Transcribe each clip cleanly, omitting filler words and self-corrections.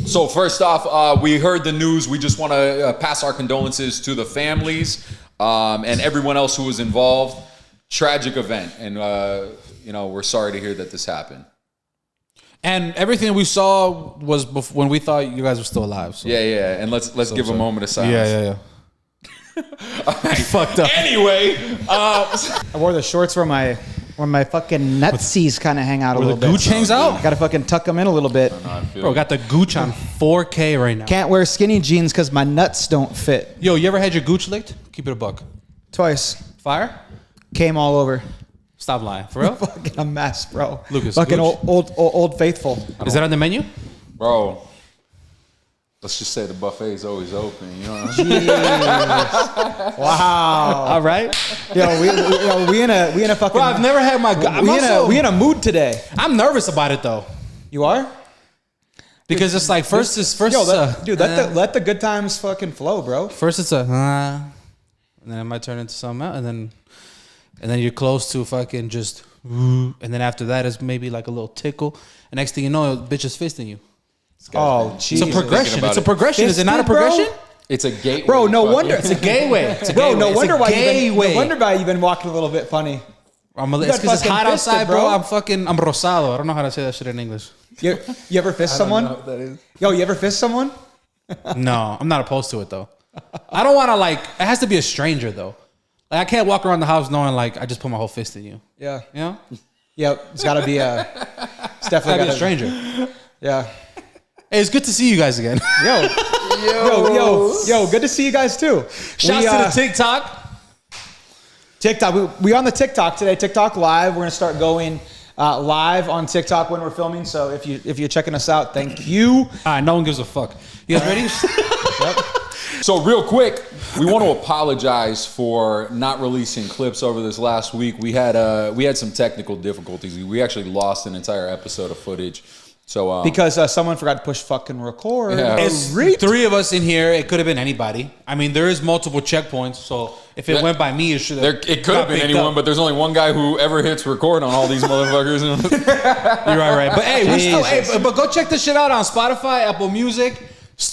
So first off, we heard the news. We just want to pass our condolences to the families and everyone else who was involved. Tragic event, and we're sorry to hear that this happened. And everything we saw was when we thought you guys were still alive. So. Yeah, and let's give a moment of silence. Yeah. Right. Fucked up. Anyway, I wore the shorts where my fucking nutsies kind of hang out a little bit. Where the gooch hangs out? Gotta fucking tuck them in a little bit. Bro, got the gooch on 4K right now. Can't wear skinny jeans because my nuts don't fit. Yo, you ever had your gooch licked? Keep it a buck. Twice. Fire? Came all over. Stop lying. For real? Fucking a mess, bro. Lucas, fucking gooch? old faithful. Is that on the menu? bro, let's just say the buffet is always open. You know what Wow. All right. We in a fucking. Bro, I've never had my. We in a mood today. I'm nervous about it though. You are? Because it's like first. Dude, let the good times fucking flow, bro. First it's and then it might turn into something else, and then you're close to fucking just, and then after that is maybe like a little tickle, and next thing you know, bitch is fisting you. Oh, jeez. It's a progression. It's a progression. Is it not a progression? Bro? It's a gateway. Bro, no wonder. It's a gateway. It's a Bro, gateway. no wonder why you've been walking a little bit funny. It's because it's hot outside, bro. I'm rosado. I don't know how to say that shit in English. You ever fist someone? I don't know what that is. Yo, you ever fist someone? No, I'm not opposed to it though. I don't want to it has to be a stranger though. Like I can't walk around the house knowing like I just put my whole fist in you. Yeah. You know? Yep. It's gotta be it's definitely Gotta be a stranger. Yeah. Hey, it's good to see you guys again. Yo, good to see you guys too. Shouts to the TikTok. We on the TikTok today. TikTok live. We're gonna start going live on TikTok when we're filming. So if you're checking us out, thank you. All right, no one gives a fuck. You guys ready? Yep. So real quick, we want to apologize for not releasing clips over this last week. We had some technical difficulties. We actually lost an entire episode of footage. So because someone forgot to push fucking record. Yeah. It's three of us in here. It could have been anybody. I mean, there is multiple checkpoints. So if it went by me, it should have. It could have been anyone, but there's only one guy who ever hits record on all these motherfuckers. You're right. But hey, but go check this shit out on Spotify, Apple Music.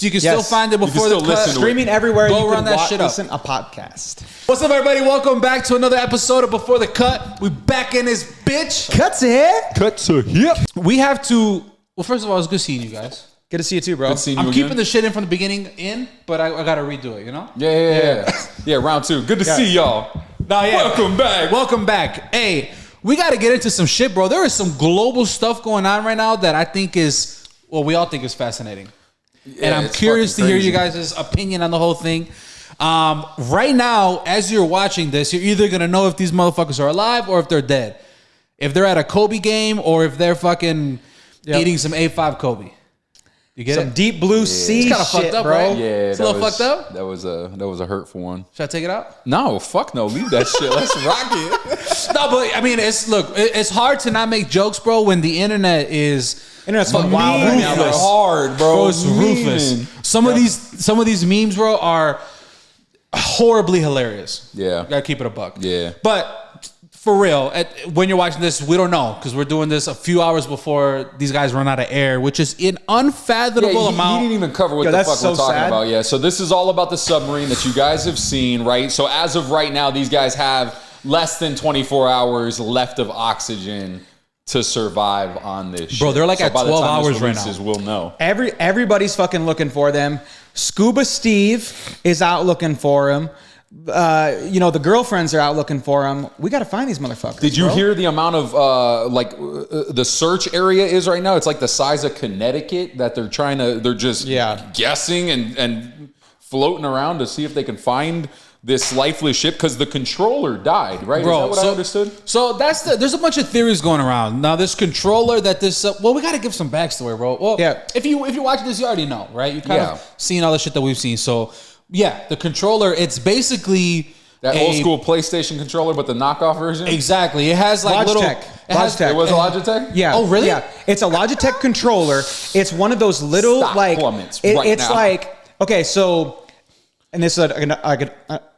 You can still find it before the cut. Streaming everywhere. Go you run can that shit up. Listen a podcast. What's up, everybody? Welcome back to another episode of Before the Cut. We back in this bitch. Cuts here. Cuts are hip. We have to. Well, first of all, it's good seeing you guys. Good to see you too, bro. I'm keeping the shit in from the beginning in, but I got to redo it, you know? Yeah, round two. Good to see y'all. Welcome back. Welcome back. Hey, we got to get into some shit, bro. There is some global stuff going on right now that I think is, we all think is fascinating. Yeah, and I'm curious to hear you guys' opinion on the whole thing. Right now, as you're watching this, you're either going to know if these motherfuckers are alive or if they're dead. If they're at a Kobe game or if they're fucking eating some A5 Kobe. You get some it? Deep blue sea it's kind of shit, fucked up, bro. right? Yeah, it's a little fucked up. That was a hurtful one. Should I take it out? No, fuck no. Leave that shit. Let's rock it. No, but I mean, it's hard to not make jokes, bro, when the internet's fucking wild right now, bro. Hard, bro. It's ruthless. Some of these memes, bro, are horribly hilarious. Yeah, gotta keep it a buck. Yeah, but for real, when you're watching this, we don't know because we're doing this a few hours before these guys run out of air, which is an unfathomable amount. He didn't even cover what the fuck we're talking about. Yeah, so this is all about the submarine that you guys have seen, right? So as of right now, these guys have less than 24 hours left of oxygen to survive on this shit. Bro, they're like at 12 hours right now. We'll know. Everybody's fucking looking for them. Scuba Steve is out looking for him. The girlfriends are out looking for him. We got to find these motherfuckers. Did you hear the amount of the search area is right now? It's like the size of Connecticut that they're just guessing and floating around to see if they can find this lifeless ship because the controller died, right? Bro, is that what I understood? So there's a bunch of theories going around. Now this controller that we got to give some backstory, bro. Well, if you're watching this, you already know, right? You kind of seen all the shit that we've seen. So yeah, the controller, it's basically that old school PlayStation controller, but the knockoff version. Exactly. It has like Logitech. It was a Logitech. Yeah. Oh really? Yeah. It's a Logitech controller. It's one of those little Stock plummets it's now. like okay, so And this is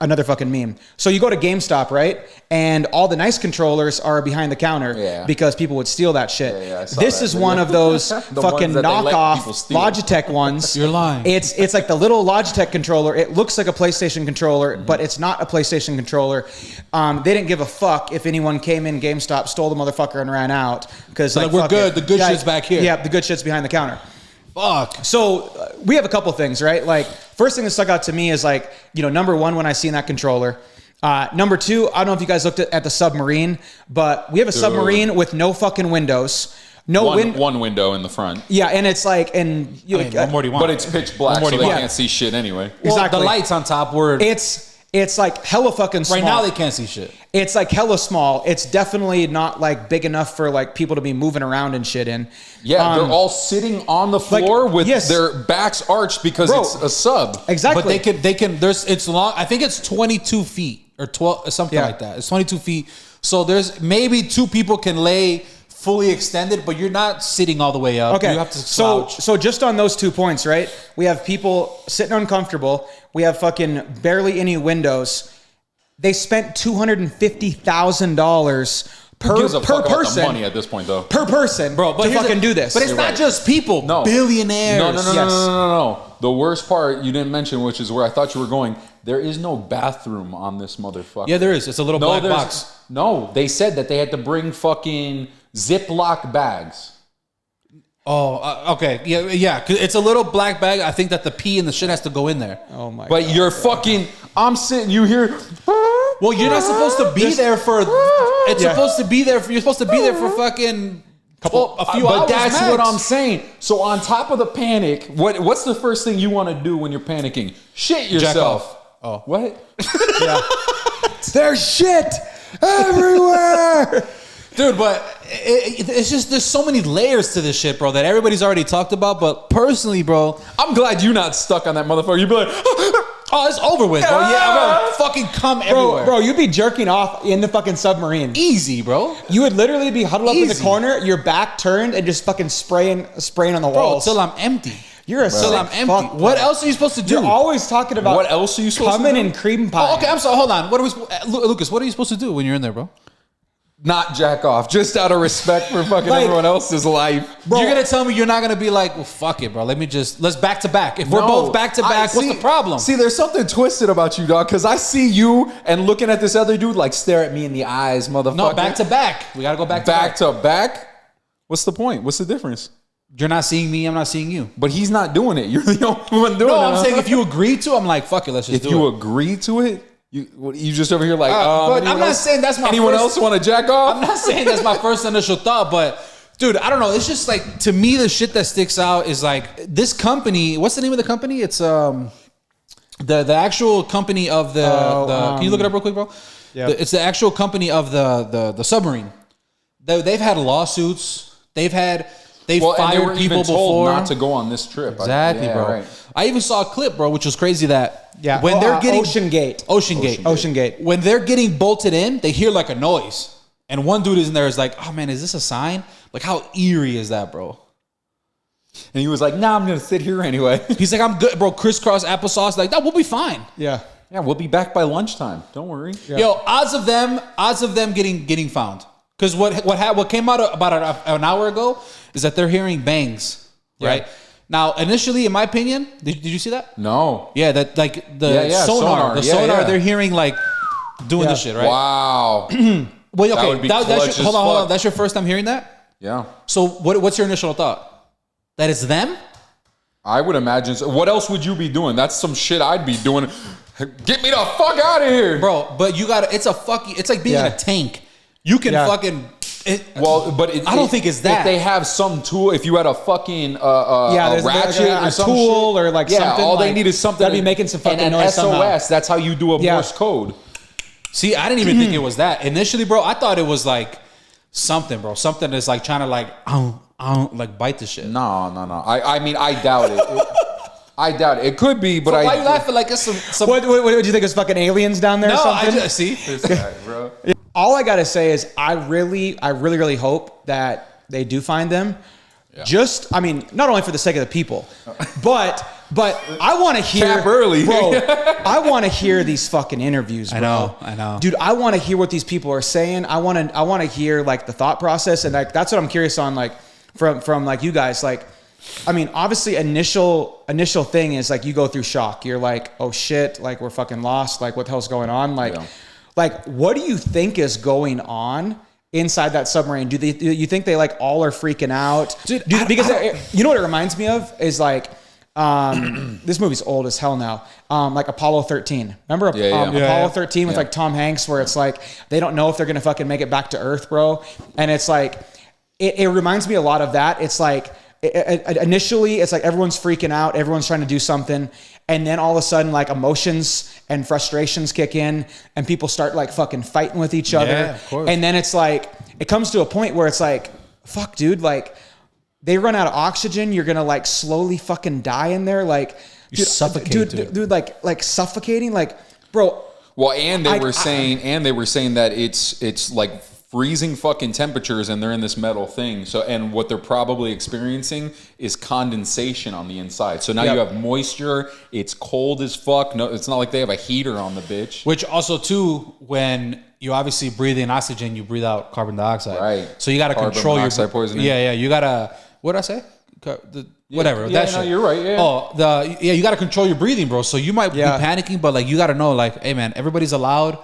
another fucking meme. So you go to GameStop, right? And all the nice controllers are behind the counter because people would steal that shit. This is one of those fucking knockoff Logitech ones. You're lying. It's like the little Logitech controller. It looks like a PlayStation controller, but it's not a PlayStation controller. They didn't give a fuck if anyone came in GameStop, stole the motherfucker, and ran out. Because like, we're good. The good shit's back here. Yeah, the good shit's behind the counter. Fuck. So we have a couple things, right? Like, first thing that stuck out to me is like, number one, when I seen that controller. Number two, I don't know if you guys looked at the Submarine, but we have a Submarine with no fucking windows. One window in the front. Yeah, and it's like, and what more do you want? But it's pitch black, so they can't see shit anyway. Well, exactly. the lights on top were... It's like hella fucking small. Right now they can't see shit. It's like hella small. It's definitely not like big enough for like people to be moving around and shit in. Yeah, they're all sitting on the floor with their backs arched because it's a sub. Exactly. But they can it's long. I think it's 22 feet or 12 something like that. It's 22 feet. So there's maybe two people can lay fully extended, but you're not sitting all the way up. Okay. You have to slouch. So just on those 2 points, right? We have people sitting uncomfortable. We have fucking barely any windows. They spent $250,000 per person. About the money at this point, though. Per person, Bro, but to fucking do this. But it's not just people. No. Billionaires. No. The worst part you didn't mention, which is where I thought you were going, there is no bathroom on this motherfucker. Yeah, there is. It's a little black box. No, they said that they had to bring fucking Ziploc bags. Oh, okay. Yeah. 'Cause it's a little black bag. I think that the pee and the shit has to go in there. Oh my god. But you're fucking, I'm sitting, you hear. Well, you're not supposed to be there for, it's supposed to be there for, you're supposed to be there for fucking a few hours. But that's max. what I'm saying. So on top of the panic, what's the first thing you want to do when you're panicking? Shit yourself. Oh. What? Yeah. There's shit everywhere. Dude, but it's just, there's so many layers to this shit, bro, that everybody's already talked about. But personally, bro, I'm glad you're not stuck on that motherfucker. You'd be like, oh, it's over with, bro. Yeah, bro, fucking come everywhere. Bro, you'd be jerking off in the fucking Submarine. Easy, bro. You would literally be huddled up in the corner, your back turned, and just fucking spraying on the walls. Bro, till I'm empty. You're a till I'm empty. fuck, what else are you supposed to do? You're always talking about what else are you supposed to do? Coming in cream pie. Oh, okay, I'm sorry. Hold on. What are we, Lucas? What are you supposed to do when you're in there, bro? Not jack off, just out of respect for fucking everyone else's life. Bro, you're gonna tell me you're not gonna be like, well, fuck it, bro. Let's back to back. If we're both back to back, what's the problem? See, there's something twisted about you, dog. Because I see you and looking at this other dude like stare at me in the eyes, motherfucker. No, back to back. We gotta go back to back. Back to back. What's the point? What's the difference? You're not seeing me. I'm not seeing you. But he's not doing it. You're the only one doing it. No, I'm saying if you agree to, I'm like, fuck it. Let's just do it. If you agree to it. You just over here like, but I'm not saying that's my anyone else want to jack off? I'm not saying that's my first initial thought, but dude, I don't know. It's just like, to me, the shit that sticks out is like this company. What's the name of the company? It's the actual company of the can you look it up real quick, bro? Yeah. It's the actual company of the Submarine. They've had lawsuits. They've fired people even told before not to go on this trip. Exactly, bro. Right. I even saw a clip, bro, which was crazy that when they're getting Ocean Gate. When they're getting bolted in, they hear like a noise, and one dude is in there is like, "Oh man, is this a sign?" Like, how eerie is that, bro? And he was like, "Nah, I'm gonna sit here anyway." He's like, "I'm good, bro. Crisscross applesauce, like that. We'll be fine." Yeah, we'll be back by lunchtime. Don't worry. Yeah. Yo, odds of them getting found. Because what came out about an hour ago is that they're hearing bangs, right? Now, initially, in my opinion, did you see that? No. Yeah, that like the sonar. They're hearing like doing this shit, right? Wow. Well, okay, would be clutch hold on. That's your first time hearing that? Yeah. So what's your initial thought? That it's them? I would imagine so. What else would you be doing? That's some shit I'd be doing. Get me the fuck out of here. But it's like being in a tank. You can fucking... I don't think it's that. If they have some tool, if you had a fucking a ratchet or some tool shit, or like something, all they need is something. That'd be making some fucking and noise SOS. somehow. That's how you do a Morse code. See, I didn't even think it was that initially, bro. I thought it was like something, bro. Something that's like trying to like bite the shit. No. I mean, I doubt it. I doubt it. It could be, but why are you laughing like it's some? What do you think? It's fucking aliens down there? No, or something? I just see this guy, bro. All I gotta say is I really hope that they do find them. Yeah. Just, I mean, not only for the sake of the people, but But I want to hear Cap early, bro. I want to hear these fucking interviews, bro. I know, dude. I want to hear what these people are saying. I want to hear like the thought process, and like that's what I'm curious on. Like from like you guys, like. I mean, obviously, initial thing is like you go through shock. You're like, oh shit, like we're fucking lost. Like what the hell's going on? Like what do you think is going on inside that submarine? Do you think they like all are freaking out? Dude, because you know what it reminds me of is like, this movie's old as hell now. Like Apollo 13. Remember Apollo 13 with like Tom Hanks, where it's like they don't know if they're gonna fucking make it back to Earth, bro. And it's like, it reminds me a lot of that. It's like. Initially, it's like everyone's freaking out, everyone's trying to do something, and then all of a sudden, like emotions and frustrations kick in, and people start like fucking fighting with each other. Yeah, of course. And then it's like it comes to a point where it's like, fuck, dude, like they run out of oxygen, you're gonna like slowly fucking die in there, like you suffocate, dude, like suffocating, like bro. Well, and they were saying that it's like freezing fucking temperatures and they're in this metal thing. So, and what they're probably experiencing is condensation on the inside. So now you have moisture. It's cold as fuck. No, it's not like they have a heater on the bitch. Which also too, when you obviously breathe in oxygen, you breathe out carbon dioxide. Right. So you got to control your poisoning. Yeah. You got to, what did I say? Whatever. Yeah, that shit. you're right. Yeah. You got to control your breathing, bro. So you might be panicking, but like you got to know, like, hey man, everybody's allowed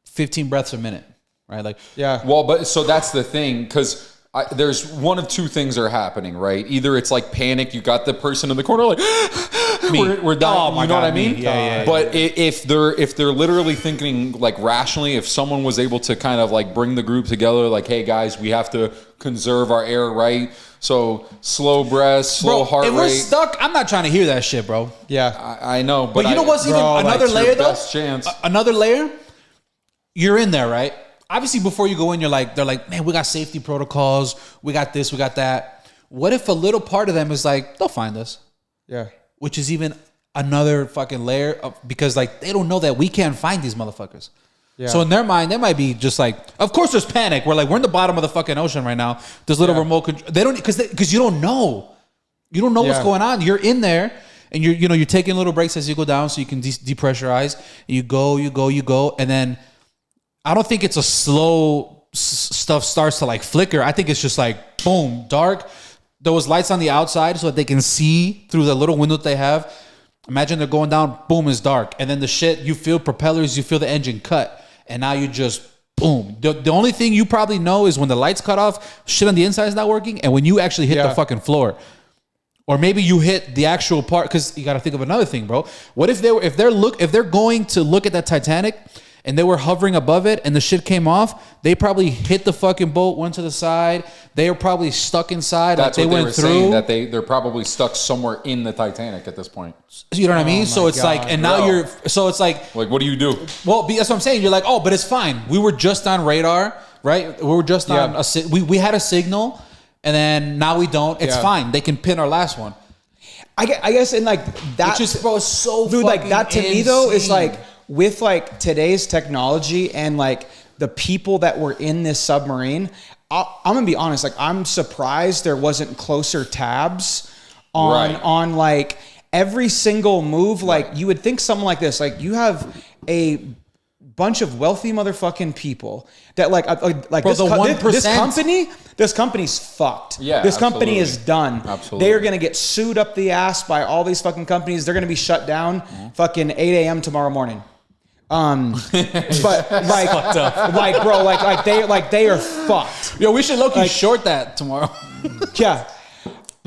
15 breaths a minute. Right, like Well, but so that's the thing, because there's one of two things are happening, right? Either it's like panic, you got the person in the corner like we're dying, you know what I mean? Yeah. But if they're literally thinking like rationally, if someone was able to kind of like bring the group together, like, hey guys, we have to conserve our air, right? So slow breaths, slow heart rate. If we're stuck, I'm not trying to hear that shit, bro. Yeah, I know, but you know what's even another layer though? Best chance. Another layer. You're in there, right? Obviously, before you go in, they're like, man, we got safety protocols. We got this, we got that. What if a little part of them is like, they'll find us? Yeah. Which is even another fucking layer because like they don't know that we can't find these motherfuckers. Yeah. So in their mind, they might be just like, of course there's panic. We're in the bottom of the fucking ocean right now. There's little remote control. They don't, because you don't know. You don't know what's going on. You're in there and you're taking little breaks as you go down so you can depressurize. You go. And then I don't think it's a slow stuff starts to like flicker. I think it's just like boom, dark. Those lights on the outside so that they can see through the little window that they have. Imagine they're going down, boom, it's dark. And then the shit, you feel propellers, you feel the engine cut. And now you just boom. The only thing you probably know is when the lights cut off, shit on the inside is not working. And when you actually hit the fucking floor. Or maybe you hit the actual part, because you got to think of another thing, bro. What if if they're going to look at that Titanic and they were hovering above it and the shit came off, they probably hit the fucking boat, went to the side. They were probably stuck inside. That's like what they went through. That they're probably stuck somewhere in the Titanic at this point. You know what I mean? So it's like, and now so it's like what do you do? Well, that's what I'm saying. You're like, oh, but it's fine. We were just on radar, right? We were just on we had a signal, and then now we don't. It's fine. They can pin our last one. I guess, and like that, which is, bro, so dude, like that to insane. me though is like, with like today's technology and like the people that were in this submarine, I'm gonna be honest, like I'm surprised there wasn't closer tabs on like every single move. Like you would think something like this, like you have a bunch of wealthy motherfucking people that like bro, this company's fucked. Yeah, this company is done. Absolutely. They are gonna get sued up the ass by all these fucking companies. They're gonna be shut down fucking 8 a.m. tomorrow morning. But like bro, like they are fucked. Yo, we should low-key short that tomorrow. Yeah.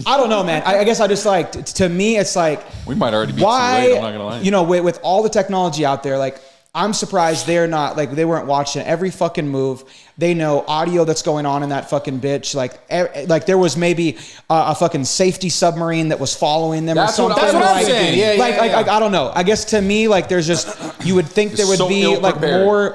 I don't know, man. I guess I just like, to me, it's like, we might already be too late, I'm not gonna lie. You know, with all the technology out there, like, I'm surprised they're not, like, they weren't watching every fucking move. They know audio that's going on in that fucking bitch. Like there was maybe a fucking safety submarine that was following them or something. That's what I'm saying. Yeah. Like, I don't know. I guess to me, like, there's just, you would think there would be like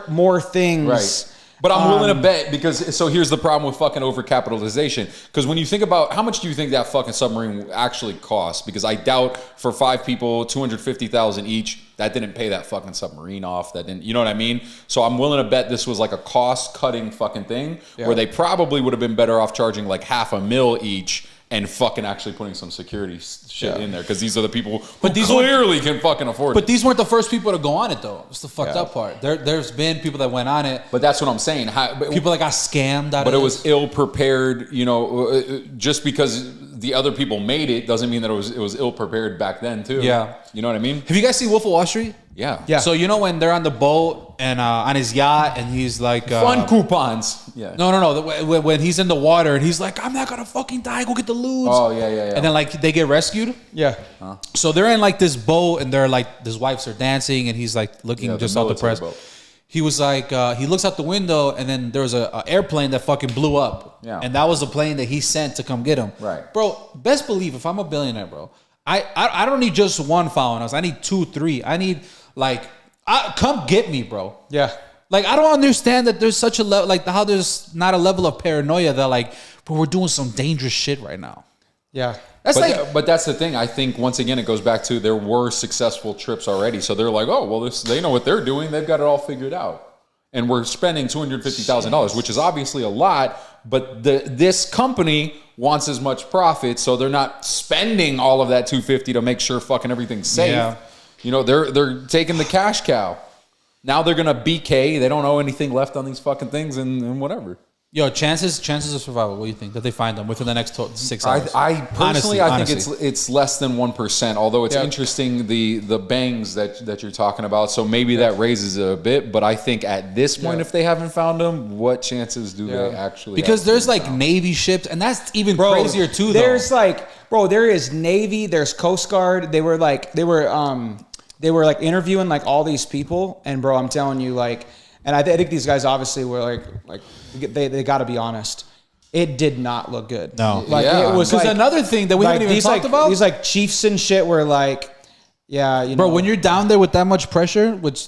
more things. Right. But I'm willing to bet, because so here's the problem with fucking overcapitalization. Because when you think about how much do you think that fucking submarine actually cost? Because I doubt for 5 people, $250,000 each, that didn't pay that fucking submarine off. That didn't, you know what I mean? So I'm willing to bet this was like a cost cutting fucking thing where they probably would have been better off charging like $500,000 each and fucking actually putting some security shit in there, because these are the people who clearly can fucking afford it. But these weren't the first people to go on it, though. It's the fucked up part. There's been people that went on it. But that's what I'm saying. People that got scammed out of it. But it was ill prepared, just because the other people made it doesn't mean that it was ill prepared back then too. Yeah. You know what I mean? Have you guys seen Wolf of Wall Street? Yeah. So when they're on the boat and on his yacht and he's like fun coupons. Yeah. No. When he's in the water and he's like, I'm not gonna fucking die. Go get the loot. Oh yeah. And then they get rescued. Yeah. Huh? So they're in this boat and they're his wives are dancing and he's looking just all depressed. Boat. He was he looks out the window and then there was an airplane that fucking blew up. Yeah. And that was the plane that he sent to come get him. Right. Bro, best believe if I'm a billionaire, bro, I don't need just one following us. I need 2, 3. I need come get me, bro. Yeah. I don't understand that there's such a level, how there's not a level of paranoia that bro, we're doing some dangerous shit right now. Yeah. But that's the thing. I think once again it goes back to there were successful trips already, so they're like, oh well, they know what they're doing. They've got it all figured out, and we're spending $250,000, which is obviously a lot. But this company wants as much profit, so they're not spending all of that $250 to make sure fucking everything's safe. Yeah. They're taking the cash cow. Now they're gonna BK. They don't owe anything left on these fucking things and whatever. Yo, chances of survival. What do you think that they find them within the next 6 hours? I personally, I think it's less than 1%. Although it's interesting the bangs that you're talking about. So maybe that raises it a bit. But I think at this point, if they haven't found them, what chances do they actually? Because there's Navy ships, and that's even crazier too. There's there is Navy. There's Coast Guard. They were interviewing all these people, and bro, I'm telling you And I think these guys obviously were they got to be honest. It did not look good. No, it was another thing that we haven't even talked about. These chiefs and shit were bro. When you're down there with that much pressure, which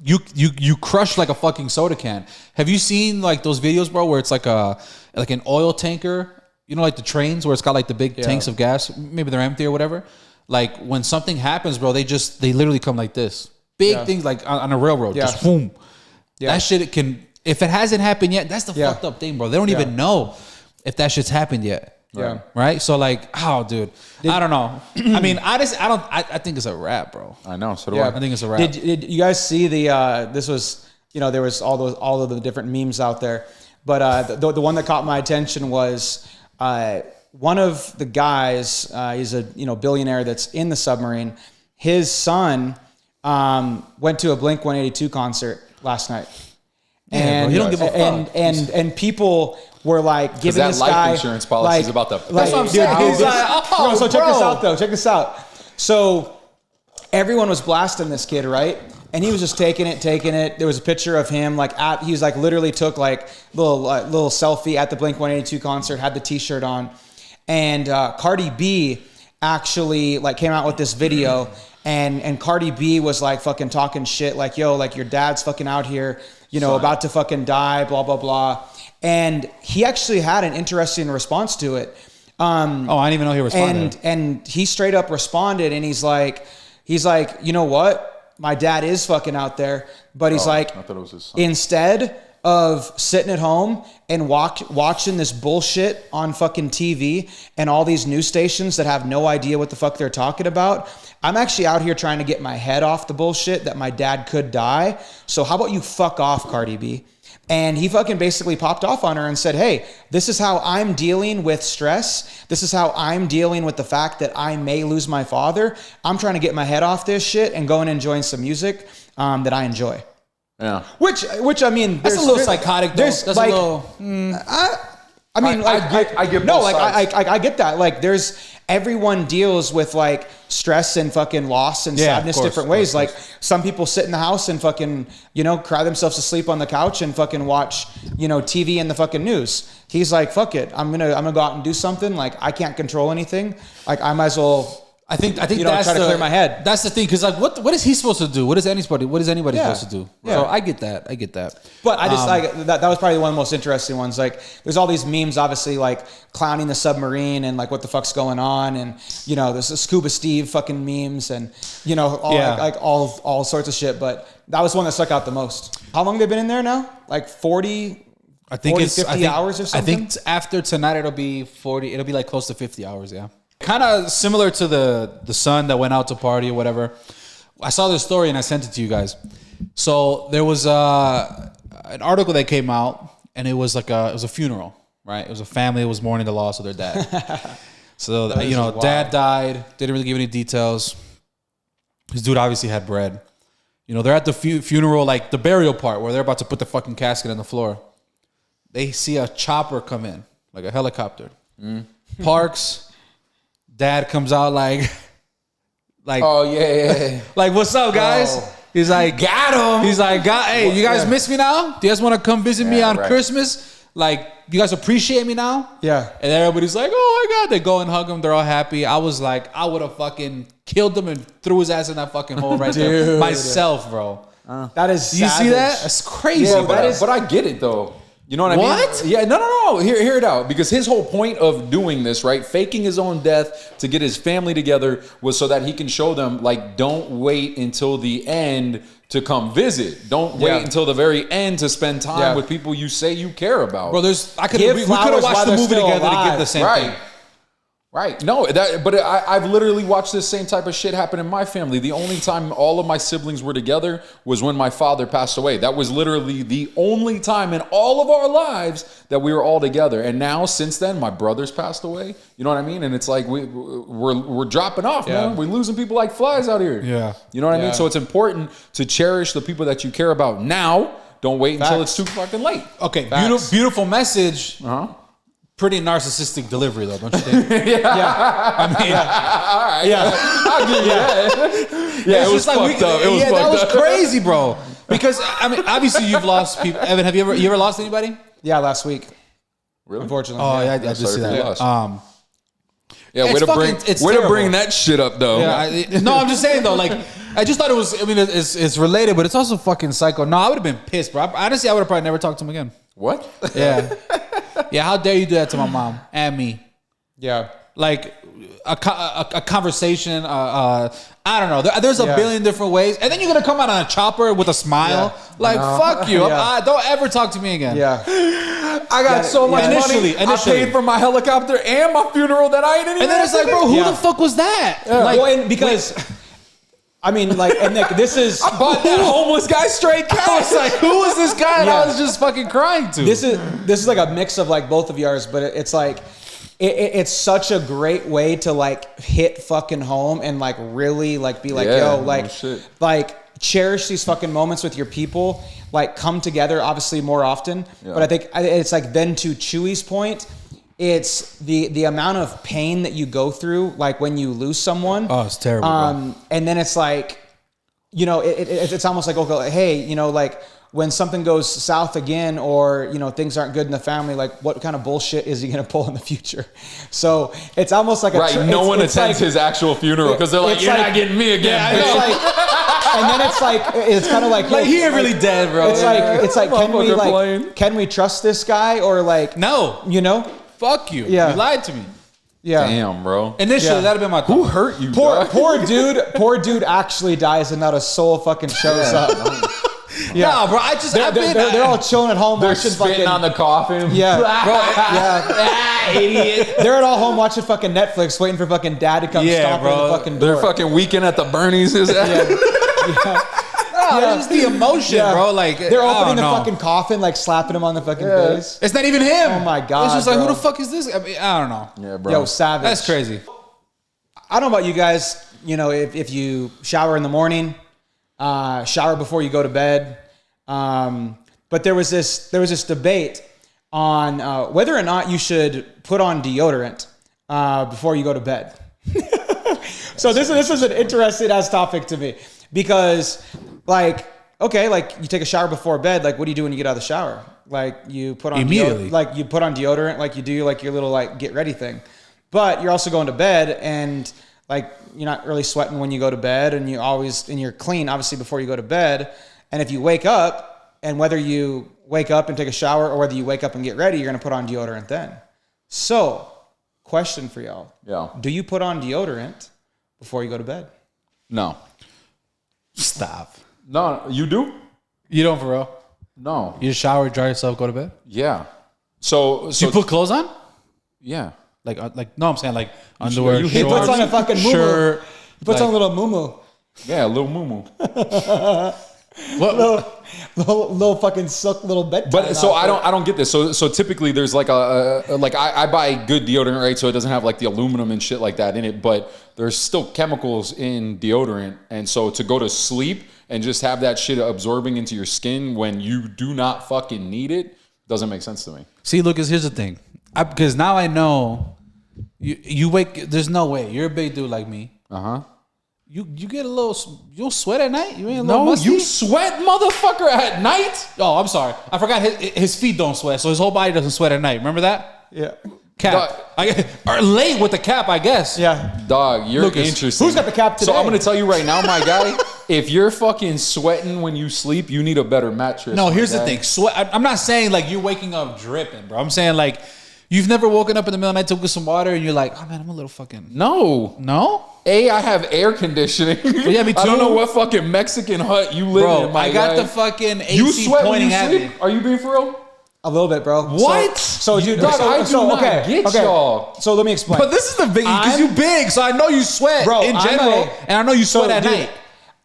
you crush like a fucking soda can. Have you seen those videos, bro, where it's an oil tanker? The trains where it's got the big tanks of gas. Maybe they're empty or whatever. When something happens, bro, they literally come like this. Big things on a railroad, just boom. Yeah. That shit if it hasn't happened yet, that's the fucked up thing, bro. They don't even know if that shit's happened yet. Yeah. Right? So dude, I don't know. I mean, I think it's a wrap, bro. I know. So do I. I think it's a wrap. Did you guys see this was, there was all of the different memes out there, but the one that caught my attention was one of the guys, he's a billionaire that's in the submarine. His son went to a Blink-182 concert last night, and you don't give a fuck. And people were giving this guy life insurance policy is about the. That's what I'm saying. So check this out though. Check this out. So everyone was blasting this kid, right? And he was just taking it. There was a picture of him he was literally took little selfie at the Blink-182 concert, had the T-shirt on, and Cardi B actually came out with this video. And Cardi B was fucking talking shit yo, your dad's fucking out here, about to fucking die, blah, blah, blah. And he actually had an interesting response to it. I didn't even know he responded. And he straight up responded, and he's like, you know what? My dad is fucking out there, but he's I thought it was his son. Instead of sitting at home and watching this bullshit on fucking TV and all these news stations that have no idea what the fuck they're talking about, I'm actually out here trying to get my head off the bullshit that my dad could die. So how about you fuck off, Cardi B? And he fucking basically popped off on her and said, hey, this is how I'm dealing with stress. This is how I'm dealing with the fact that I may lose my father. I'm trying to get my head off this shit and go and enjoy some music that I enjoy. Yeah. Which I mean, that's a little psychotic. That's a little. I get no, I get that. There's everyone deals with stress and fucking loss and sadness different ways. Some people sit in the house and fucking cry themselves to sleep on the couch and fucking watch TV and the fucking news. He's like, fuck it, I'm gonna go out and do something. I can't control anything. I might as well. I think that's try to clear my head. That's the thing, because what is he supposed to do? What is anybody supposed to do? Yeah. So I get that. But I just that was probably one of the most interesting ones. There's all these memes, obviously, clowning the submarine and what the fuck's going on, and there's the Scuba Steve fucking memes and all sorts of shit. But that was one that stuck out the most. How long have they been in there now? 40. I think 40, it's 50 hours or something. I think after tonight it'll be 40. It'll be like close to 50 hours. Yeah, kind of similar to the son that went out to party or whatever. I saw this story and I sent it to you guys. So there was an article that came out, and it was a funeral, right? It was a family that was mourning the loss of their dad. So dad died. Didn't really give any details. This dude obviously had bread. They're at the funeral, like the burial part where they're about to put the fucking casket on the floor. They see a chopper come in, like a helicopter. Parks. Dad comes out like, oh yeah. Like, what's up, guys? Oh. He's like, got him. He's like, hey, you guys miss me now? Do you guys want to come visit me on Christmas? Like, you guys appreciate me now? Yeah. And everybody's like, oh my God. They go and hug him. They're all happy. I was like, I would have fucking killed him and threw his ass in that fucking hole right there. Myself, bro. That is You see that? That's crazy. Yeah, but I get it, though. You know what I mean? What? Yeah, no. Hear it out. Because his whole point of doing this, right, faking his own death to get his family together was so that he can show them, like, don't wait until the end to come visit. Don't wait until the very end to spend time with people you say you care about. Bro, we could have watched the movie together to give the same thing. Right. No, but I've literally watched this same type of shit happen in my family. The only time all of my siblings were together was when my father passed away. That was literally the only time in all of our lives that we were all together. And now, since then, my brother's passed away. You know what I mean? And it's like we're dropping off, man. We're losing people like flies out here. Yeah. You know what I mean? So it's important to cherish the people that you care about now. Don't wait until it's too fucking late. Okay, beautiful message. Pretty narcissistic delivery, though, don't you think? I mean, all right. Yeah. I'll give you that. Yeah, it was fucked up. That was crazy, bro. Because, I mean, obviously you've lost people. Evan, have you ever lost anybody? Yeah, last week. Really? Unfortunately. Oh, yeah, I just see that. Way to bring that shit up, though. Yeah, no, I'm just saying, though, like, I just thought it was, I mean, it's related, but it's also fucking psycho. No, I would have been pissed, bro. Honestly, I would have probably never talked to him again. What? Yeah. Yeah, how dare you do that to my mom and me? Yeah. Like a conversation, I don't know. There's a billion different ways. And then you're going to come out on a chopper with a smile. Yeah. Like, fuck you. Don't ever talk to me again. Yeah. I got so much money. I paid for my helicopter and my funeral that I didn't even. And then it's like, bro, who the fuck was that? Yeah. Like, because... I mean, like, and Nick, this is... I bought that homeless guy straight cash. I was like, who was this guy that I was just fucking crying to? This is like a mix of, like, both of yours, but it's like... It's such a great way to, like, hit fucking home and, like, really, like, be like, like, cherish these fucking moments with your people. Like, come together, obviously, more often. Yeah. But I think it's, like, then to Chewy's point... It's the amount of pain that you go through, like when you lose someone. Oh, it's terrible. And then it's like, it's almost like, okay, hey, like when something goes south again, or things aren't good in the family, like what kind of bullshit is he gonna pull in the future? So it's almost like no one attends his actual funeral because they're like, you're not getting me again. Yeah, it's like, and then it's kind of like he ain't really dead, bro. It's like can we trust this guy or like no, Fuck you. Yeah. You lied to me. Yeah. Damn, bro. Initially, that'd have been my thought. Who hurt you, Poor dude actually dies and not a soul fucking shows up. No, bro. They're all chilling at home. They're spitting on the coffin. Yeah. Bro. Idiot. They're at all home watching fucking Netflix, waiting for fucking dad to come stomp on the fucking door. They're fucking weekend at the Bernie's. Just the emotion, bro. Like they're opening the fucking coffin, like slapping him on the fucking face. It's not even him. Oh my god! It's just like, who the fuck is this? I mean, I don't know. Yeah, bro. Yo, savage. That's crazy. I don't know about you guys. If you shower in the morning, shower before you go to bed. But there was this debate on whether or not you should put on deodorant before you go to bed. So this is an interesting ass topic to me. Because, like, okay, like you take a shower before bed. Like, what do you do when you get out of the shower? Like, you put on immediately. You put on deodorant, like you do like your little like get ready thing. But you're also going to bed, and like you're not really sweating when you go to bed, and you're clean obviously before you go to bed. And if you wake up, and whether you wake up and take a shower or whether you wake up and get ready, you're gonna put on deodorant then. So, question for y'all: do you put on deodorant before you go to bed? No. Stop. No, you do? You don't, for real? No. You just shower, dry yourself, go to bed? Yeah. So you put clothes on? Yeah. No, I'm saying like underwear. He puts on a fucking muumuu. He puts on a little muumuu. Yeah, a little muumuu. What? Little fucking silk little bed. But so I don't get this. So typically there's like I buy good deodorant, right? So it doesn't have like the aluminum and shit like that in it, but there's still chemicals in deodorant. And so to go to sleep and just have that shit absorbing into your skin when you do not fucking need it doesn't make sense to me. See, Lucas, here's the thing. Because now I know you wake. There's no way you're a big dude like me. You get a little. You don't sweat at night. You ain't a little musty? You sweat, motherfucker, at night. Oh, I'm sorry. I forgot his feet don't sweat, so his whole body doesn't sweat at night. Remember that? Yeah. Cap. Or late with the cap, I guess. Yeah. Dog, you're Lucas, interesting. Who's got the cap today? So I'm going to tell you right now, my guy, if you're fucking sweating when you sleep, you need a better mattress. No, here's the thing. I'm not saying like you're waking up dripping, bro. I'm saying like you've never woken up in the middle of the night to get some water and you're like, oh man, I'm a little fucking. No? I have air conditioning. Yeah, me too. I don't know what fucking Mexican hut you live in, my I got guy. the fucking AC You sweat when pointing you at sleep? me. Are you being for real? A little bit, bro. What? So dude, Dog, I do not get y'all. So let me explain. But this is the big because you big, so I know you sweat in general, and I know you sweat at night.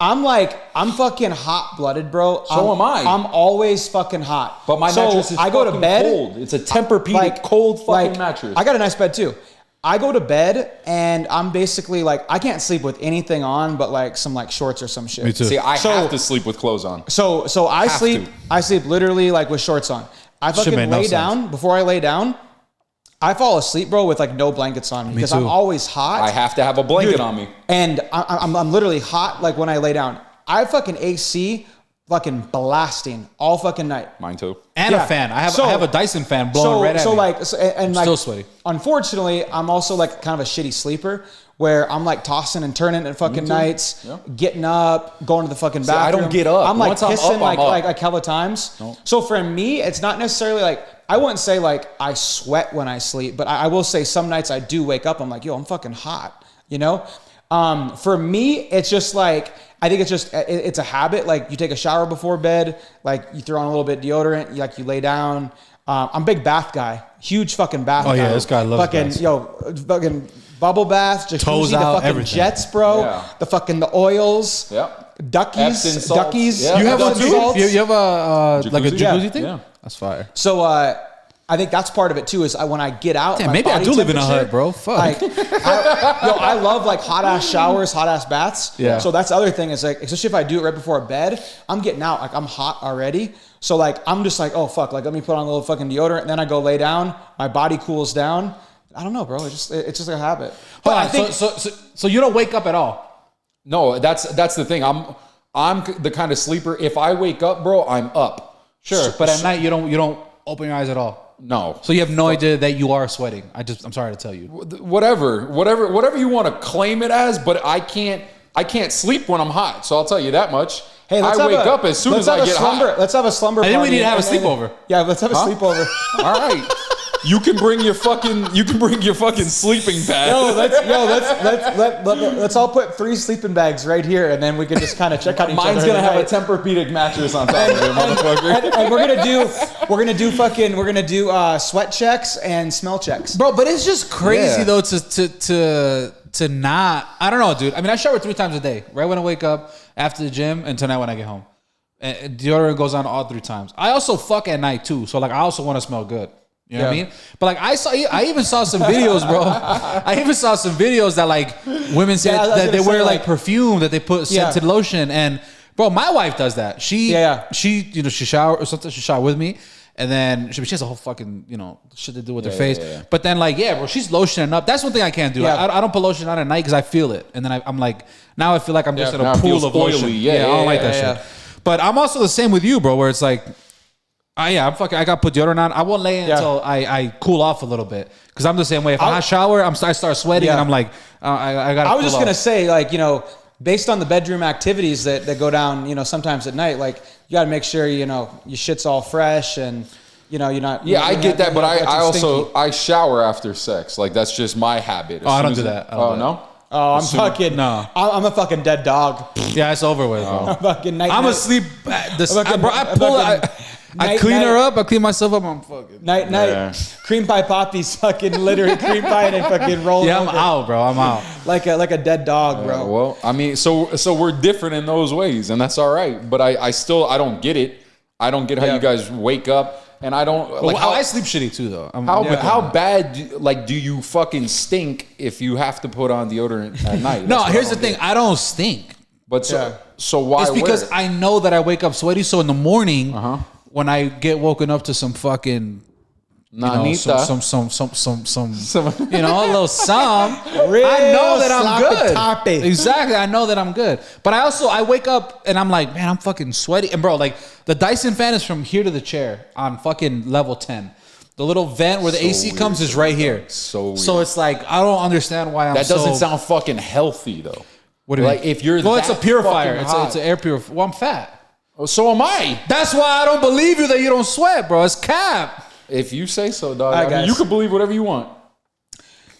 I'm fucking hot blooded, bro. So am I. I'm always fucking hot. But my mattress is I go to fucking bed, cold. It's a Tempur-Pedic cold fucking mattress. I got a nice bed too. I go to bed and I'm basically like I can't sleep with anything on but like some like shorts or some shit. Me too. See, I have to sleep with clothes on. So I sleep literally like with shorts on. I fucking lay down. Before I lay down, I fall asleep, bro, with like no blankets on me because I'm always hot. I have to have a blanket on me. And I'm literally hot like when I lay down. I fucking AC fucking blasting all fucking night. Mine too. And a fan. I have a Dyson fan blowing right at me. Still sweaty. Unfortunately, I'm also like kind of a shitty sleeper where I'm like tossing and turning at fucking nights, getting up, going to the fucking bathroom. I don't get up. I'm like pissing I'm up. like hella times. No. So for me, it's not necessarily like I wouldn't say like I sweat when I sleep, but I will say some nights I do wake up. I'm like, yo, I'm fucking hot. You know? For me, it's just like I think it's a habit. Like you take a shower before bed, like you throw on a little bit of deodorant, you lay down. I'm a big bath guy, huge fucking bath guy. Oh yeah, this guy loves fucking baths. fucking bubble bath, jacuzzi, Toes the out, fucking everything. jets, bro. Yeah. The oils. Yep. Duckies. Yeah. You have one Epsom too? salts. You have a like a jacuzzi thing? Yeah. That's fire. So I think that's part of it too. Is when I get out, Damn, my maybe I body do live in a temperature, hut, bro. Fuck. Like, I love like hot ass showers, hot ass baths. Yeah. So that's the other thing is like, especially if I do it right before bed, I'm getting out like I'm hot already. So like I'm just like, oh fuck, like let me put on a little fucking deodorant, and then I go lay down. My body cools down. I don't know, bro. It's just like a habit. But I think so. You don't wake up at all. No, that's the thing. I'm the kind of sleeper. If I wake up, bro, I'm up. Sure, but at night you don't open your eyes at all. No. So you have no idea that you are sweating. I'm sorry to tell you. Whatever you want to claim it as, but I can't sleep when I'm hot. So I'll tell you that much. Hey, I wake up as soon as I get hot. Let's have a slumber I party. think we need to have a sleepover. Yeah, let's have a sleepover. All right. You can bring your fucking sleeping bag. Let's all put 3 sleeping bags right here, and then we can just kind of check out each other. Mine's gonna have a Tempur-Pedic mattress on top of it, motherfucker. And we're gonna do sweat checks and smell checks, Bro, but it's just crazy though to not. I don't know, dude. I mean, I shower 3 times a day. Right when I wake up, after the gym, and tonight when I get home. And deodorant goes on all 3 times. I also fuck at night too, so like I also want to smell good. You know what I mean? But like I even saw some videos, bro. I even saw some videos that like women said that they wear like perfume, that they put scented lotion, and bro, my wife does that. She shower or something. She shower with me, and then she has a whole fucking shit to do with her face. Yeah. But then like bro, she's lotioning up. That's one thing I can't do. I don't put lotion on at night because I feel it, and then I'm like now I feel like I'm just in a pool of lotion. I don't like that shit. But I'm also the same with you, bro. Where it's like. I got put deodorant on. I won't lay in until I cool off a little bit because I'm the same way. If I shower, I start sweating and I'm like, I got. I was just gonna say, like, based on the bedroom activities that go down, sometimes at night, like you got to make sure your shit's all fresh and you're not. Yeah, I get that, but I also I shower after sex. Like that's just my habit. I don't do that. No. Oh, I'm a fucking dead dog. Yeah, it's over with, bro. I'm fucking night. I'm asleep. I clean her up. I clean myself up. I'm fucking. Night. Cream pie Poppy's fucking literally cream pie and fucking rolling. Yeah, I'm out, bro. I'm out. Like a dead dog, bro. Well, I mean, so we're different in those ways, and that's all right. But I still don't get it. I don't get how you guys wake up. And I don't like how I sleep shitty too, though. How bad do you fucking stink if you have to put on deodorant at night? No, here's the thing. I don't stink. But so why? It's because I know that I wake up sweaty. So in the morning, when I get woken up to some fucking some you know, a little some. I know that I'm good. Topic. Exactly, I know that I'm good. But I wake up and I'm like, man, I'm fucking sweaty. And bro, like the Dyson fan is from here to the chair on fucking level 10. The little vent where the AC comes is right here. So weird. So it's like I don't understand why that doesn't sound fucking healthy though. What do you mean? If you're it's a purifier. It's an air purifier. Well, I'm fat. Well, so am I. That's why I don't believe you that you don't sweat, bro. It's cap. If you say so, dog. I mean, you can believe whatever you want.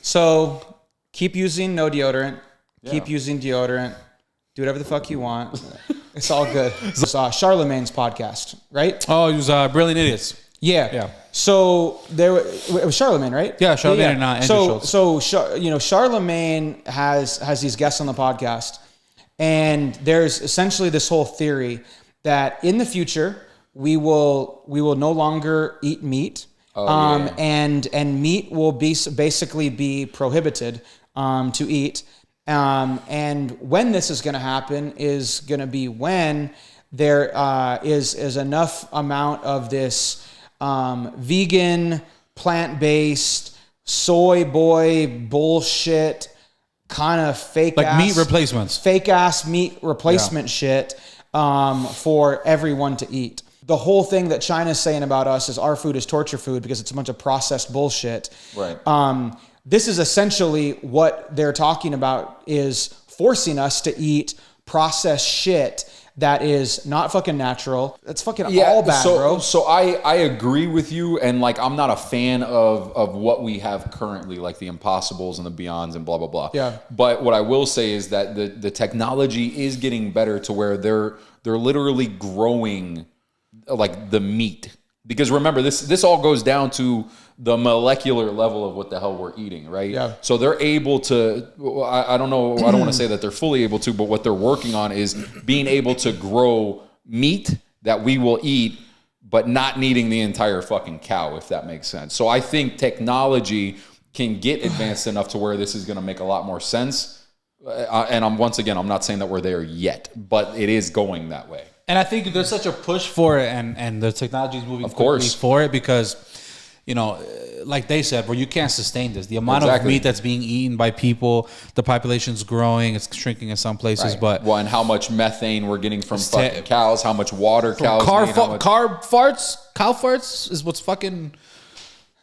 So keep using no deodorant. Yeah. Keep using deodorant. Do whatever the fuck you want. It's all good. It's Charlemagne's podcast, right? Oh, it was Brilliant Idiots. Yeah. So it was Charlemagne, right? Yeah, Charlemagne and Andrew Schultz. So Charlemagne has these guests on the podcast, and there's essentially this whole theory that in the future we will no longer eat meat, and meat will basically be prohibited to eat, and when this is going to happen is going to be when there is enough amount of this vegan, plant-based, soy boy bullshit, kind of fake like meat replacements, fake ass meat replacement shit for everyone to eat. The whole thing that China's saying about us is our food is torture food because it's a bunch of processed bullshit. Right. This is essentially what they're talking about, is forcing us to eat processed shit that is not fucking natural. It's fucking all bad, bro. So I agree with you, and like I'm not a fan of what we have currently, like the Impossibles and the Beyonds and blah blah blah. Yeah. But what I will say is that the technology is getting better to where they're literally growing like the meat. Because remember, this all goes down to the molecular level of what the hell we're eating, right? Yeah. So they're able to, I don't know, I don't want to say that they're fully able to, but what they're working on is being able to grow meat that we will eat, but not needing the entire fucking cow, if that makes sense. So I think technology can get advanced enough to where this is going to make a lot more sense. And I'm not saying that we're there yet, but it is going that way. And I think there's such a push for it, and the technology is moving quickly for it because, like they said, bro, you can't sustain this. The amount of meat that's being eaten by people, the population's growing, it's shrinking in some places, right. But and how much methane we're getting from fucking cows, how much water cows need, cow farts is what's fucking,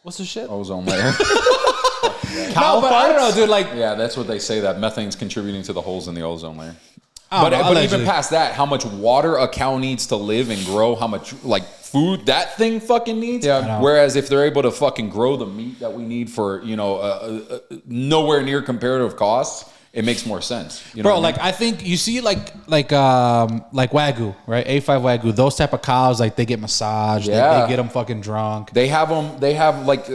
what's the shit? Ozone layer. Cow farts? I don't know, dude. Like, yeah, that's what they say, that methane's contributing to the holes in the ozone layer. But even past that, how much water a cow needs to live and grow, how much like food that thing fucking needs. Yeah. Whereas if they're able to fucking grow the meat that we need for nowhere near comparative costs, it makes more sense. Bro, like I think you see like Wagyu, right? A5 Wagyu, those type of cows, like they get massaged, they get them fucking drunk. They have like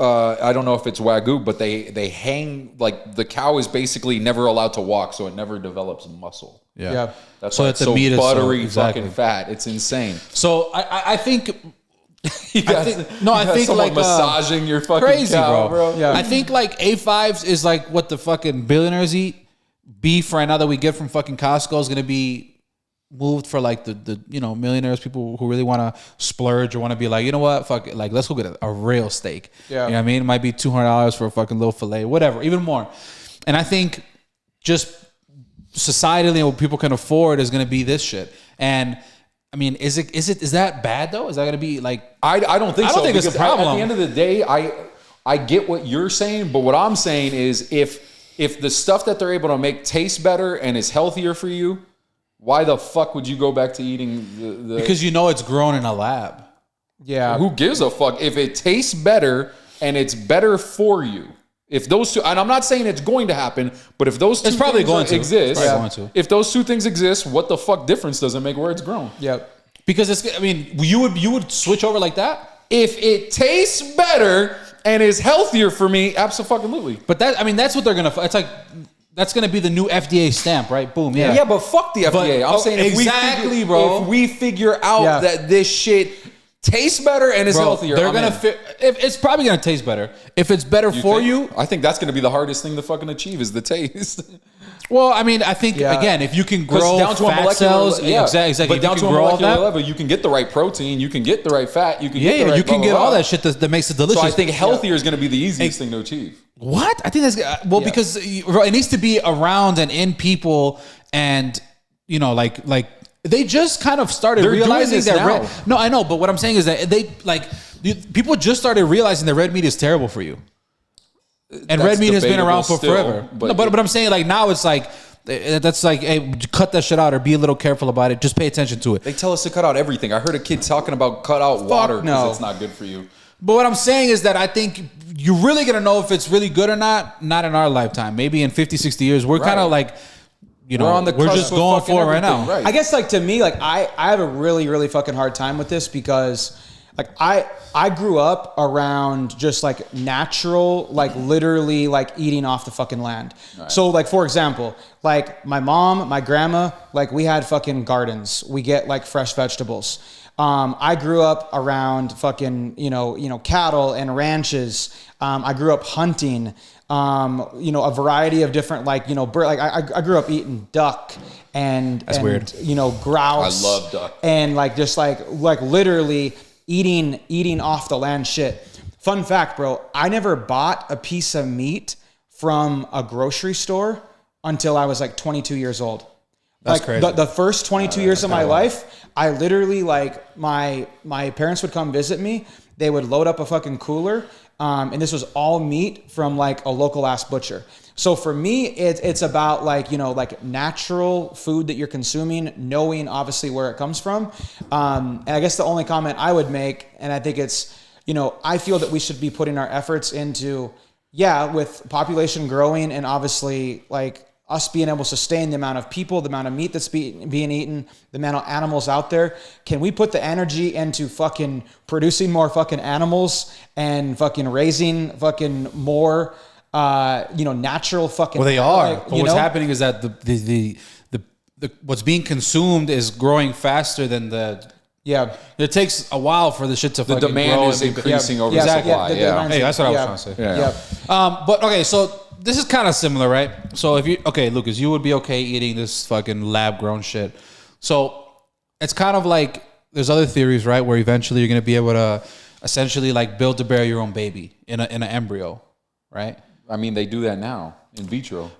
I don't know if it's Wagyu, but they hang, like the cow is basically never allowed to walk, so it never develops muscle. Yeah. That's so the meat buttery is fucking fat. It's insane. So I think I think like massaging your fucking crazy cow, bro. Yeah. I think like A5s is like what the fucking billionaires eat. Beef right now that we get from fucking Costco is gonna be moved for like the millionaires, people who really want to splurge or want to be like, you know what, fuck it, like let's go get a real steak. Yeah. You know what I mean? It might be $200 for a fucking little fillet, whatever, even more. And I think just societally what people can afford is gonna be this shit. And I mean, is that bad though? Is that gonna be like? I don't think so. I don't think it's a problem. At the end of the day, I get what you're saying, but what I'm saying is if the stuff that they're able to make tastes better and is healthier for you, why the fuck would you go back to eating the? Because it's grown in a lab. Yeah. Who gives a fuck if it tastes better and it's better for you? If those two, and I'm not saying it's going to happen, but if those two it's probably things going to exist, going to. If those two things exist, what the fuck difference does it make where it's grown? Yep. Because it's, I mean, you would switch over like that? If it tastes better and is healthier for me, absolutely. But that's what they're gonna. It's like that's gonna be the new FDA stamp, right? Boom. Yeah. Yeah, but fuck the FDA. I'm saying if we figure out that this shit tastes better and is healthier, they're gonna. It's probably gonna taste better. If it's better for you, I think that's gonna be the hardest thing to fucking achieve is the taste. Well, I mean, I think again, if you can grow down to fat cells, exactly. But down to a molecular level, you can get the right protein, you can get the right fat, you can get the right you can get all that shit that makes it delicious. So I think healthier is going to be the easiest thing to achieve. What? I think that's because it needs to be around and in people, and like they just kind of started realizing that. No, I know, but what I'm saying is that people just started realizing that red meat is terrible for you. And red meat has been around for forever. But I'm saying like now it's like that's like, hey, cut that shit out or be a little careful about it. Just pay attention to it. They tell us to cut out everything. I heard a kid talking about cut out water because it's not good for you. But what I'm saying is that I think you're really going to know if it's really good or not in our lifetime. Maybe in 50, 60 years. We're kind of like, we're just going for it right now. Right. I guess like to me, like I have a really, really fucking hard time with this because like I grew up around just like natural, like literally like eating off the fucking land. Right. So like, for example, like my mom, my grandma, like we had fucking gardens. We get like fresh vegetables. I grew up around fucking, cattle and ranches. I grew up hunting, a variety of different, bird, I grew up eating duck and weird. Grouse. I love duck. And like, just like literally eating off the land shit. Fun fact, bro, I never bought a piece of meat from a grocery store until I was like 22 years old. That's crazy. The first 22 years of my life, I literally like my parents would come visit me. They would load up a fucking cooler. And this was all meat from like a local ass butcher. So for me, it's about like natural food that you're consuming, knowing obviously where it comes from. And I guess the only comment I would make, and I think it's, I feel that we should be putting our efforts into, with population growing and obviously like us being able to sustain the amount of people, the amount of meat that's being eaten, the amount of animals out there. Can we put the energy into fucking producing more fucking animals and fucking raising fucking more, natural fucking. Well, they are. But what's happening is that the what's being consumed is growing faster than the. Yeah, it takes a while for the shit to fucking grow. The demand is increasing over supply. Hey, that's what I was trying to say. But okay, so this is kind of similar, right? So Lucas, you would be okay eating this fucking lab grown shit. So it's kind of like there's other theories, right, where eventually you're gonna be able to essentially like build to bear your own baby in an embryo, right? I mean, they do that now in vitro.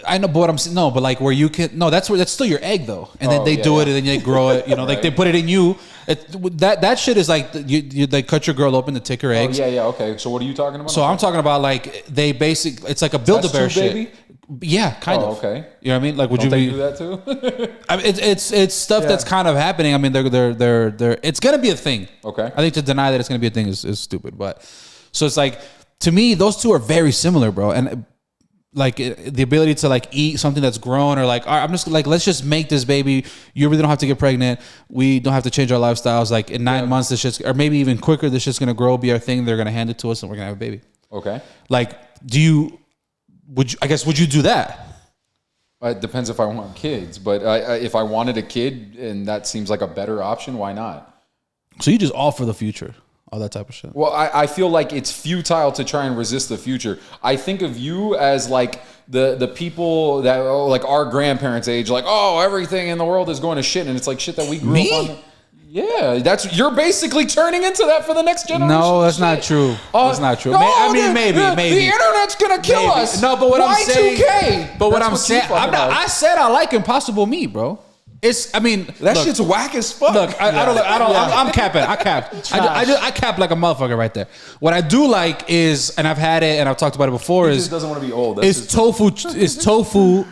I know, but what I'm saying, but like where you can, that's still your egg though, and then they do it and then they grow it, right. Like they put it in you. That shit is like they cut your girl open to take her eggs. Okay. So what are you talking about? So I'm talking about like they it's like a build a bear shit. Baby? Yeah, kind of. Okay. You know what I mean? Like, would Don't you do that too? I mean, it's stuff that's kind of happening. I mean, they're it's gonna be a thing. Okay. I think to deny that it's gonna be a thing is stupid. But so it's like to me, those two are very similar, bro, and. Like the ability to like eat something that's grown or like, all right, I'm just like, let's just make this baby. You really don't have to get pregnant. We don't have to change our lifestyles. Like in 9 months, this shit's, or maybe even quicker, this shit's going to grow, be our thing. They're going to hand it to us and we're going to have a baby. Okay. Like, would you do that? It depends if I want kids, but if I wanted a kid and that seems like a better option, why not? So you just all for the future. All that type of shit. Well, I feel like it's futile to try and resist the future. I think of you as like the people that like our grandparents' age, like, oh, everything in the world is going to shit, and it's like shit that we grew up on. Yeah, you're basically turning into that for the next generation. No, that's not true. That's not true. No, I mean, maybe. The internet's gonna kill us. No, but what I'm saying. Y2K. But what I'm saying, I said I like Impossible Meat, bro. That shit's whack as fuck. Look, I'm capping. I cap like a motherfucker right there. What I do like is, and I've had it and I've talked about it before, he just doesn't want to be old. It's tofu. It's tofu.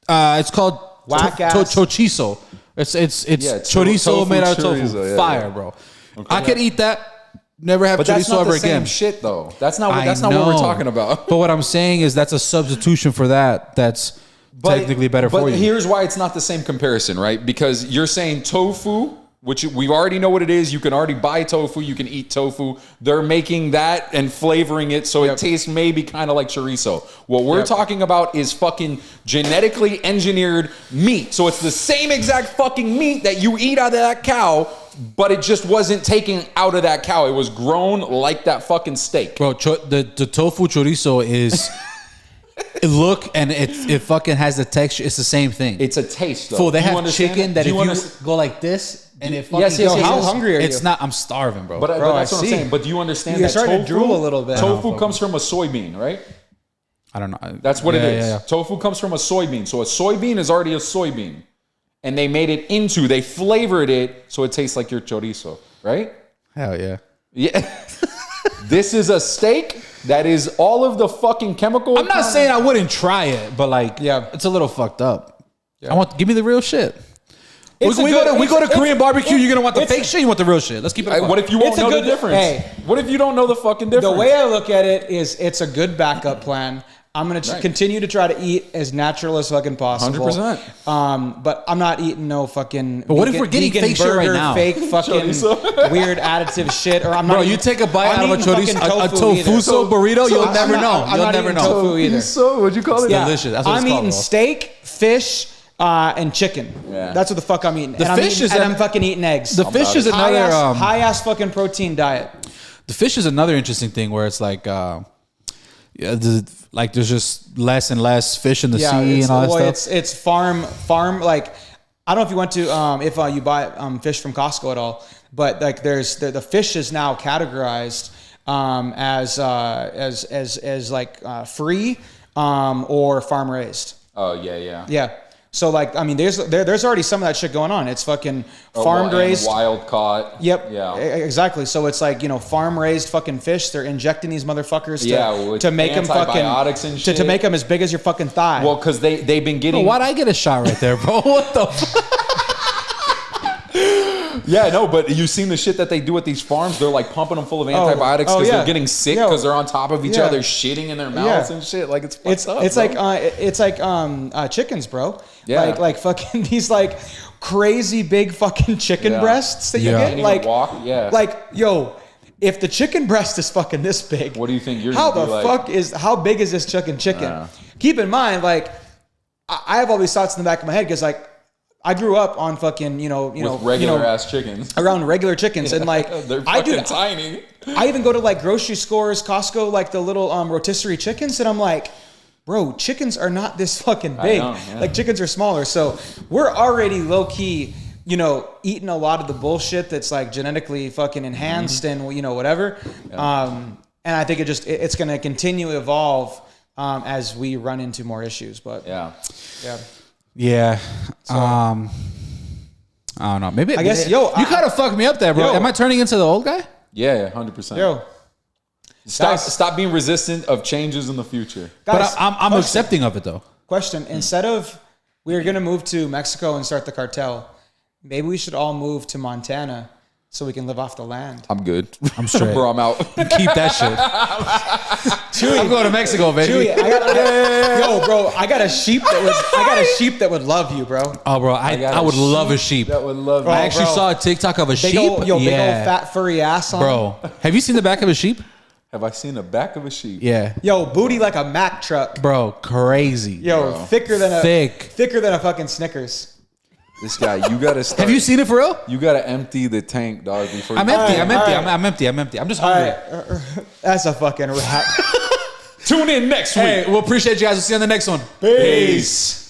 It's called chorizo. It's chorizo made out of tofu. Fire, bro. Okay. I could eat that. Never have chorizo ever again. Same shit though. That's not what we're talking about. But what I'm saying is that's a substitution for that. That's technically better for you. But here's why it's not the same comparison, right? Because you're saying tofu which we already know what it is. You can already buy tofu. You can eat tofu. They're making that and flavoring it so it tastes maybe kind of like chorizo. What we're talking about is fucking genetically engineered meat. So it's the same exact fucking meat that you eat out of that cow, but it just wasn't taken out of that cow. It was grown like that fucking steak. Bro, the tofu chorizo is... Look, and it fucking has the texture. It's the same thing. It's a taste, though. Fool, they have chicken that if you go like this and it fucking... Yes. How hungry are you? It's not... I'm starving, bro. But that's what I'm saying. But do you understand that starting to drool a little bit. Tofu comes from a soybean, right? I don't know. That's what it is. Yeah. Tofu comes from a soybean. So a soybean is already a soybean. And they made it into... They flavored it so it tastes like your chorizo, right? Hell yeah. Yeah. This is a steak that is all of the fucking chemical. I'm not saying I wouldn't try it, but like, it's a little fucked up. Yeah. Give me the real shit. We go to Korean barbecue. You're gonna want the fake shit. You want the real shit. Let's keep it. What if you won't know the difference? Hey, what if you don't know the fucking difference? The way I look at it is, it's a good backup plan. I'm going to continue to try to eat as natural as fucking possible. 100%. But I'm not eating no fucking. But what if we're getting fake shit right now? Fake fucking weird additive shit. Or I'm not. Bro, you take a bite out of a chorizo, a tofuso burrito, you'll never know. You'll never know. Tofu either. So what'd you call it? Yeah. Delicious. That's what I'm it's called, eating steak, fish, and chicken. Yeah. That's what the fuck I'm eating. I'm fucking eating eggs. The fish is another high ass fucking protein diet. The fish is another interesting thing where it's like. Like there's just less and less fish in the sea and all that stuff. It's farm. Like I don't know if you went to if you buy fish from Costco at all, but like the fish is now categorized as like free or farm raised. Oh yeah. Yeah. So like I mean, there's already some of that shit going on. It's fucking farm raised, wild caught. Yep. Yeah. Exactly. So it's like farm raised fucking fish. They're injecting these motherfuckers to make them fucking and shit. to make them as big as your fucking thigh. Well, because they've been getting. Why'd I get a shot right there, bro? What the fuck? Yeah, no, but you've seen the shit that they do at these farms. They're like pumping them full of antibiotics because they're getting sick because they're on top of each other, shitting in their mouths and shit. Like it's up, it's like chickens, bro. Yeah, like fucking these like crazy big fucking chicken breasts that you get. Like if the chicken breast is fucking this big, what do you think you're? How big is this chicken? Keep in mind, like I have all these thoughts in the back of my head because like. I grew up on fucking, with regular ass chickens. Around regular chickens. And like, they're fucking tiny. I even go to like grocery stores, Costco, like the little rotisserie chickens. And I'm like, bro, chickens are not this fucking big. I know, yeah. Like chickens are smaller. So we're already low key, eating a lot of the bullshit that's like genetically fucking enhanced and, whatever. Yeah. And I think it's going to continue to evolve as we run into more issues. But yeah. Yeah. So, I don't know. Maybe I guess you kind of fucked me up there, bro. Am I turning into the old guy? Yeah, 100%. Yo. Stop being resistant of changes in the future. Guys, but I'm accepting of it though. Question. Instead of we're going to move to Mexico and start the cartel, maybe we should all move to Montana so we can live off the land. I'm good. I'm straight. Bro, I'm out. Keep that shit. Chewy, I'm going to Mexico, baby. I got a sheep that would love you, bro. Oh, bro, I would love a sheep. That would love you. I actually saw a TikTok of a sheep. Big old fat furry ass on. Bro, have you seen the back of a sheep? Have I seen the back of a sheep? Yeah. Yo, booty like a Mack truck. Bro, crazy. Yo, bro. thicker than a fucking Snickers. This guy, you gotta start. Have you seen it for real? You gotta empty the tank, dog. Before I'm empty. I'm just hungry. That's a fucking wrap. Tune in next week. Hey, we'll appreciate you guys. We'll see you on the next one. Peace.